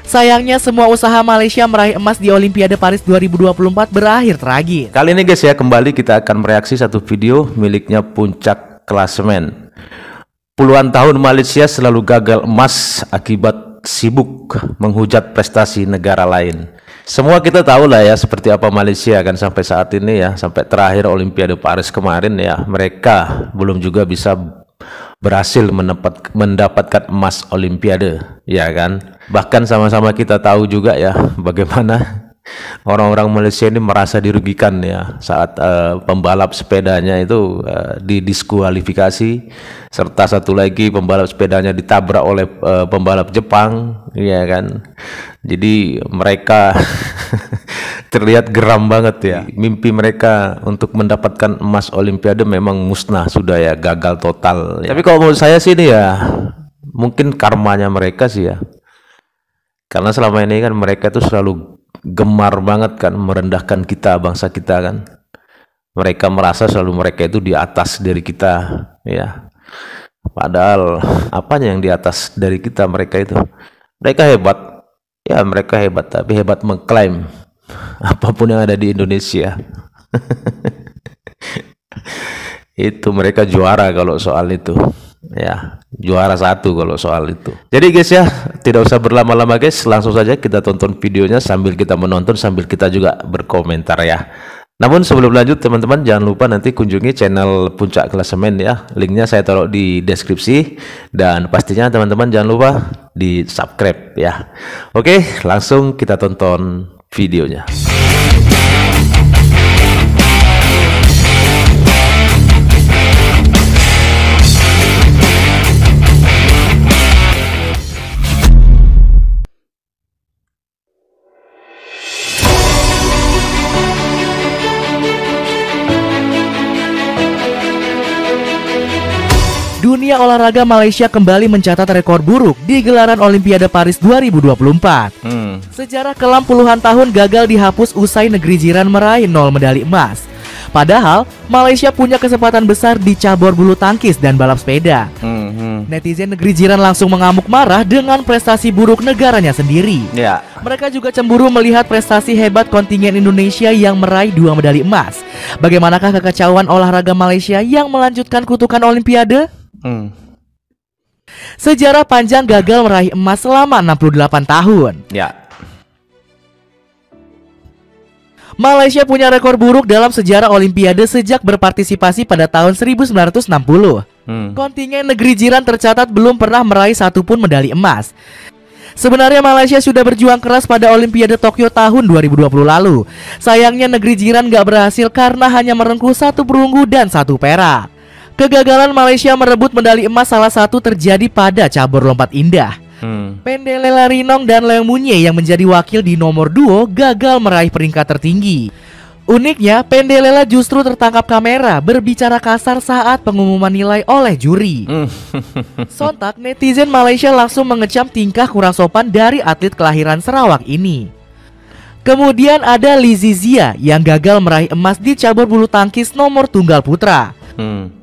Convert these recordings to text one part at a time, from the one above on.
Sayangnya semua usaha Malaysia meraih emas di Olimpiade Paris 2024 berakhir tragis. Kali ini guys ya, kembali kita akan mereaksi satu video miliknya Puncak Klasemen. Puluhan tahun Malaysia selalu gagal emas akibat sibuk menghujat prestasi negara lain. Semua kita tahu lah ya seperti apa Malaysia kan sampai saat ini ya, sampai terakhir Olimpiade Paris kemarin ya, mereka belum juga bisa berhasil mendapatkan emas Olimpiade, ya kan? Bahkan sama-sama kita tahu juga ya bagaimana orang-orang Malaysia ini merasa dirugikan ya saat pembalap sepedanya itu didiskualifikasi, serta satu lagi pembalap sepedanya ditabrak oleh pembalap Jepang, ya kan? Jadi mereka terlihat geram banget ya. Mimpi mereka untuk mendapatkan emas Olimpiade memang musnah sudah ya, gagal total ya. Tapi kalau menurut saya sih ini ya mungkin karmanya mereka sih ya, karena selama ini kan mereka itu selalu gemar banget kan merendahkan kita, bangsa kita kan. Mereka merasa selalu mereka itu di atas dari kita ya, padahal apanya yang di atas dari kita? Mereka itu, mereka hebat ya, mereka hebat, tapi hebat mengklaim apapun yang ada di Indonesia. Itu mereka juara kalau soal itu ya, juara satu kalau soal itu. Jadi guys ya, tidak usah berlama-lama guys, langsung saja kita tonton videonya sambil kita menonton, sambil kita juga berkomentar ya. Namun sebelum lanjut teman-teman, jangan lupa nanti kunjungi channel Puncak Klasemen ya, linknya saya taruh di deskripsi, dan pastinya teman-teman jangan lupa di subscribe ya. Oke, langsung kita tonton videonya. Dunia olahraga Malaysia kembali mencatat rekor buruk di gelaran Olimpiade Paris 2024. Sejarah kelam puluhan tahun gagal dihapus usai negeri jiran meraih 0 medali emas. Padahal Malaysia punya kesempatan besar di cabur bulu tangkis dan balap sepeda. Netizen negeri jiran langsung mengamuk marah dengan prestasi buruk negaranya sendiri. Mereka juga cemburu melihat prestasi hebat kontingen Indonesia yang meraih 2 medali emas. Bagaimanakah kekacauan olahraga Malaysia yang melanjutkan kutukan Olimpiade? Sejarah panjang gagal meraih emas selama 68 tahun. Malaysia punya rekor buruk dalam sejarah Olimpiade sejak berpartisipasi pada tahun 1960. Kontingen negeri jiran tercatat belum pernah meraih satupun medali emas. Sebenarnya Malaysia sudah berjuang keras pada Olimpiade Tokyo tahun 2020 lalu. Sayangnya negeri jiran gak berhasil karena hanya merengkuh 1 perunggu dan 1 perak. Kegagalan Malaysia merebut medali emas salah satu terjadi pada cabur lompat indah. Pendelela Rinong dan Leong Munye yang menjadi wakil di nomor duo gagal meraih peringkat tertinggi. Uniknya, Pendelela justru tertangkap kamera berbicara kasar saat pengumuman nilai oleh juri. Sontak netizen Malaysia langsung mengecam tingkah kurang sopan dari atlet kelahiran Sarawak ini. Kemudian ada Lizzie Zia yang gagal meraih emas di cabur bulu tangkis nomor tunggal putra.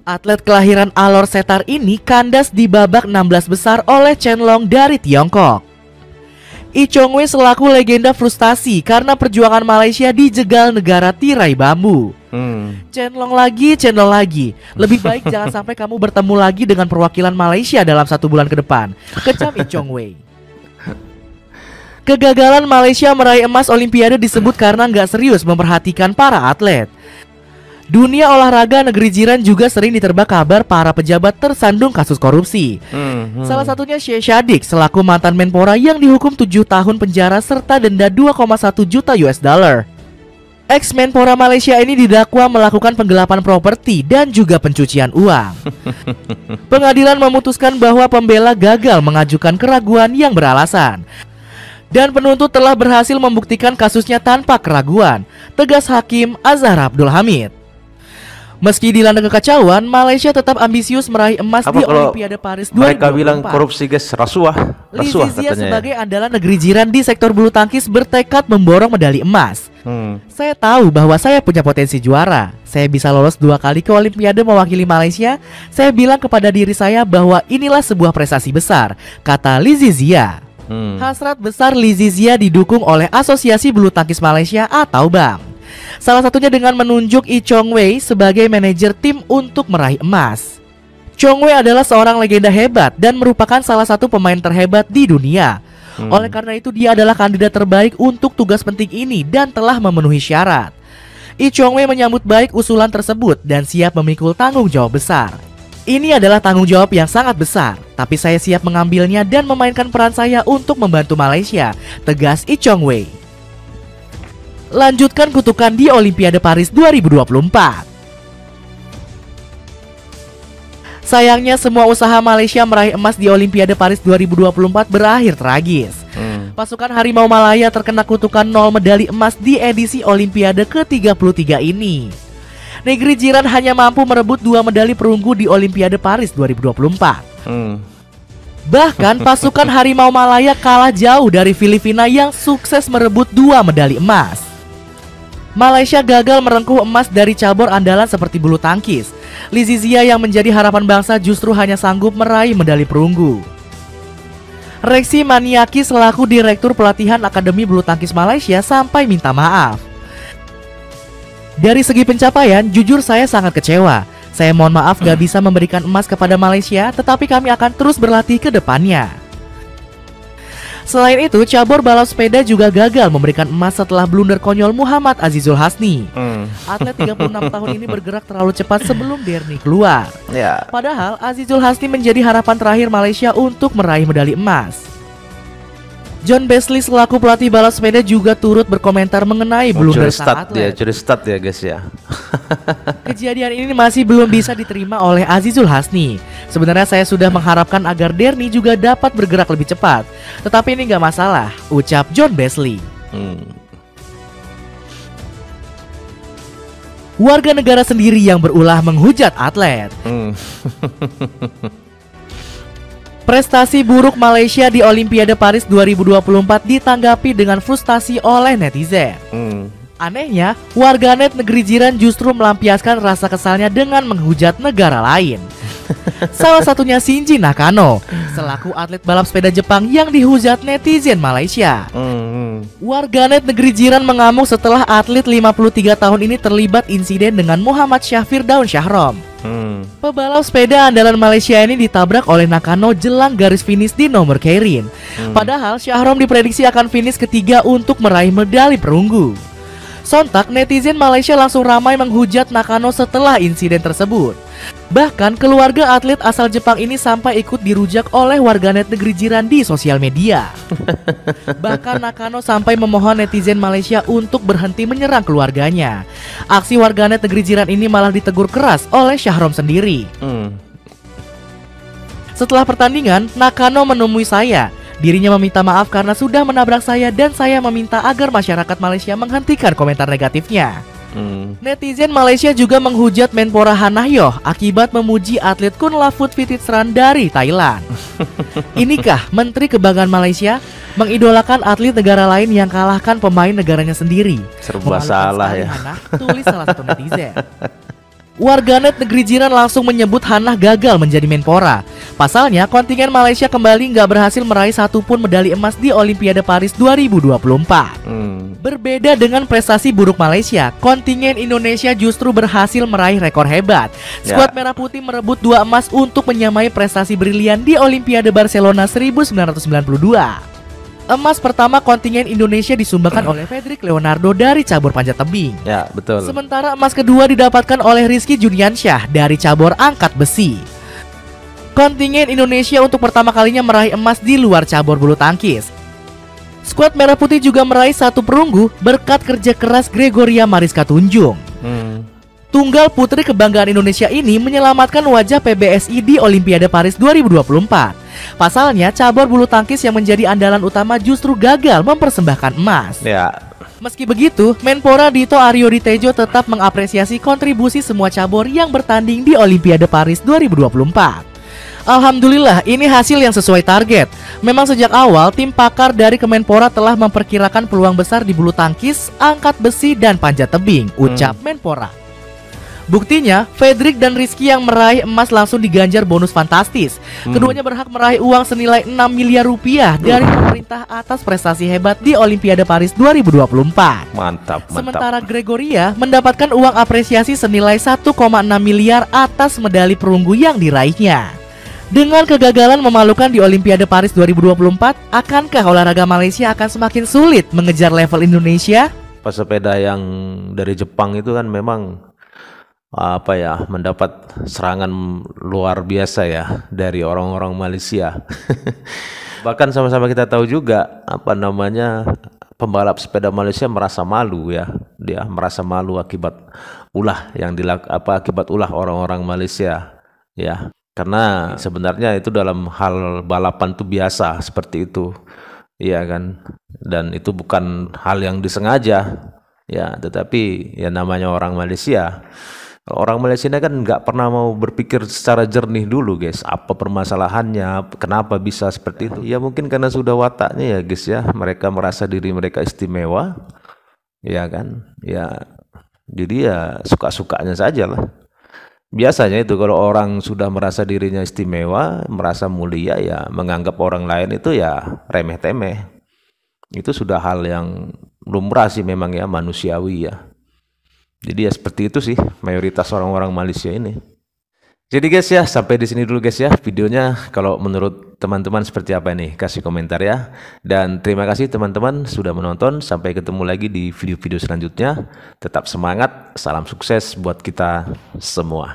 Atlet kelahiran Alor Setar ini kandas di babak 16 besar oleh Chen Long dari Tiongkok. Lee Chong Wei selaku legenda frustasi karena perjuangan Malaysia dijegal negara tirai bambu. Chen Long lagi. Lebih baik jangan sampai kamu bertemu lagi dengan perwakilan Malaysia dalam 1 bulan ke depan, kecam Lee Chong Wei. Kegagalan Malaysia meraih emas Olimpiade disebut karena nggak serius memperhatikan para atlet. Dunia olahraga negeri jiran juga sering diterpa kabar para pejabat tersandung kasus korupsi. Salah satunya Sheikh Shadiq selaku mantan Menpora yang dihukum 7 tahun penjara serta denda 2,1 juta US dollar. Ex-Menpora Malaysia ini didakwa melakukan penggelapan properti dan juga pencucian uang. Pengadilan memutuskan bahwa pembela gagal mengajukan keraguan yang beralasan. Dan penuntut telah berhasil membuktikan kasusnya tanpa keraguan, tegas Hakim Azhar Abdul Hamid. Meski dilanda kekacauan, Malaysia tetap ambisius meraih emas di Olimpiade Paris 2024. Mereka bilang korupsi guys, rasuah Lizzie sebagai andalan negeri jiran di sektor bulu tangkis bertekad memborong medali emas. Saya tahu bahwa saya punya potensi juara. Saya bisa lolos 2 kali ke Olimpiade mewakili Malaysia. Saya bilang kepada diri saya bahwa inilah sebuah prestasi besar, kata Lizzie Zia. Hasrat besar Lizizia didukung oleh Asosiasi Bulu Tangkis Malaysia atau BAM. Salah satunya dengan menunjuk Lee Chong Wei sebagai manajer tim untuk meraih emas. Chong Wei adalah seorang legenda hebat dan merupakan salah satu pemain terhebat di dunia. Oleh karena itu dia adalah kandidat terbaik untuk tugas penting ini dan telah memenuhi syarat. Lee Chong Wei menyambut baik usulan tersebut dan siap memikul tanggung jawab besar. Ini adalah tanggung jawab yang sangat besar, tapi saya siap mengambilnya dan memainkan peran saya untuk membantu Malaysia, tegas Lee Chong Wei. Lanjutkan kutukan di Olimpiade Paris 2024. Sayangnya semua usaha Malaysia meraih emas di Olimpiade Paris 2024 berakhir tragis. Pasukan Harimau Malaya terkena kutukan 0 medali emas di edisi Olimpiade ke-33 ini. Negeri jiran hanya mampu merebut 2 medali perunggu di Olimpiade Paris 2024. Bahkan pasukan Harimau Malaya kalah jauh dari Filipina yang sukses merebut 2 medali emas. Malaysia gagal merengkuh emas dari cabur andalan seperti bulu tangkis. Lizizia yang menjadi harapan bangsa justru hanya sanggup meraih medali perunggu. Reksi Maniaki selaku Direktur Pelatihan Akademi Bulu Tangkis Malaysia sampai minta maaf. Dari segi pencapaian, jujur saya sangat kecewa. Saya mohon maaf gak bisa memberikan emas kepada Malaysia, tetapi kami akan terus berlatih ke depannya. Selain itu, cabur balap sepeda juga gagal memberikan emas setelah blunder konyol Muhammad Azizul Hasni. Atlet 36 tahun ini bergerak terlalu cepat sebelum Derni keluar. Padahal Azizul Hasni menjadi harapan terakhir Malaysia untuk meraih medali emas. John Besley selaku pelatih balap sepeda juga turut berkomentar mengenai blunder sang atlet. Curi start ya guys ya. Kejadian ini masih belum bisa diterima oleh Azizul Hasni. Sebenarnya saya sudah mengharapkan agar Derni juga dapat bergerak lebih cepat. Tetapi ini gak masalah, ucap John Besley. Warga negara sendiri yang berulah menghujat atlet. Prestasi buruk Malaysia di Olimpiade Paris 2024 ditanggapi dengan frustasi oleh netizen. Anehnya, warganet negeri jiran justru melampiaskan rasa kesalnya dengan menghujat negara lain. Salah satunya Shinji Nakano, selaku atlet balap sepeda Jepang yang dihujat netizen Malaysia. Warganet negeri jiran mengamuk setelah atlet 53 tahun ini terlibat insiden dengan Muhammad Syafir Daun Syahrom. Pebalap sepeda andalan Malaysia ini ditabrak oleh Nakano jelang garis finish di nomor keirin. Padahal Syahrom diprediksi akan finish ketiga untuk meraih medali perunggu. Sontak netizen Malaysia langsung ramai menghujat Nakano setelah insiden tersebut. Bahkan keluarga atlet asal Jepang ini sampai ikut dirujak oleh warganet negeri jiran di sosial media. Bahkan Nakano sampai memohon netizen Malaysia untuk berhenti menyerang keluarganya. Aksi warganet negeri jiran ini malah ditegur keras oleh Syahrom sendiri. Setelah pertandingan, Nakano menemui saya. Dirinya meminta maaf karena sudah menabrak saya dan saya meminta agar masyarakat Malaysia menghentikan komentar negatifnya. Netizen Malaysia juga menghujat Menpora Hanahyoh akibat memuji atlet Kunlavut Vititsran dari Thailand. Inikah Menteri Kebanggaan Malaysia mengidolakan atlet negara lain yang kalahkan pemain negaranya sendiri? Serba salah ya. Hanah, tulis salah satu netizen. Warganet negeri jiran langsung menyebut Hanah gagal menjadi Menpora. Pasalnya kontingen Malaysia kembali nggak berhasil meraih satupun medali emas di Olimpiade Paris 2024. Berbeda dengan prestasi buruk Malaysia, kontingen Indonesia justru berhasil meraih rekor hebat. Skuad Merah Putih merebut 2 emas untuk menyamai prestasi brilian di Olimpiade Barcelona 1992. Emas pertama kontingen Indonesia disumbangkan oleh Fredrik Leonardo dari cabur panjat tebing. Ya, betul. Sementara emas kedua didapatkan oleh Rizky Juniansyah dari cabur angkat besi. Kontingen Indonesia untuk pertama kalinya meraih emas di luar cabur bulu tangkis. Skuad Merah Putih juga meraih 1 perunggu berkat kerja keras Gregoria Mariska Tunjung. Tunggal putri kebanggaan Indonesia ini menyelamatkan wajah PBSI di Olimpiade Paris 2024. Pasalnya, cabur bulu tangkis yang menjadi andalan utama justru gagal mempersembahkan emas. Meski begitu, Menpora Dito Aryo Ditejo tetap mengapresiasi kontribusi semua cabur yang bertanding di Olimpiade Paris 2024. Alhamdulillah, ini hasil yang sesuai target. Memang sejak awal, tim pakar dari Kemenpora telah memperkirakan peluang besar di bulu tangkis, angkat besi, dan panjat tebing, ucap Menpora. Buktinya, Fredrik dan Rizky yang meraih emas langsung diganjar bonus fantastis. Keduanya berhak meraih uang senilai 6 miliar rupiah dari pemerintah atas prestasi hebat di Olimpiade Paris 2024. Mantap. Sementara Gregoria mendapatkan uang apresiasi senilai 1,6 miliar atas medali perunggu yang diraihnya. Dengan kegagalan memalukan di Olimpiade Paris 2024, akankah olahraga Malaysia akan semakin sulit mengejar level Indonesia? Pesepeda yang dari Jepang itu kan memang mendapat serangan luar biasa ya dari orang-orang Malaysia. Bahkan sama-sama kita tahu juga pembalap sepeda Malaysia merasa malu ya. Dia merasa malu akibat akibat ulah orang-orang Malaysia ya. Karena sebenarnya itu dalam hal balapan itu biasa seperti itu. Iya kan? Dan itu bukan hal yang disengaja ya, tetapi ya namanya orang Malaysia. Orang Malaysia ini kan nggak pernah mau berpikir secara jernih dulu guys, apa permasalahannya, kenapa bisa seperti itu. Ya mungkin karena sudah wataknya ya guys ya, mereka merasa diri mereka istimewa, ya kan, ya jadi ya suka-sukanya saja lah. Biasanya itu kalau orang sudah merasa dirinya istimewa, merasa mulia ya menganggap orang lain itu ya remeh-temeh. Itu sudah hal yang lumrah sih memang ya, manusiawi ya. Jadi ya seperti itu sih mayoritas orang-orang Malaysia ini. Jadi guys ya, sampai di sini dulu guys ya videonya. Kalau menurut teman-teman seperti apa nih? Kasih komentar ya. Dan terima kasih teman-teman sudah menonton. Sampai ketemu lagi di video-video selanjutnya. Tetap semangat, salam sukses buat kita semua.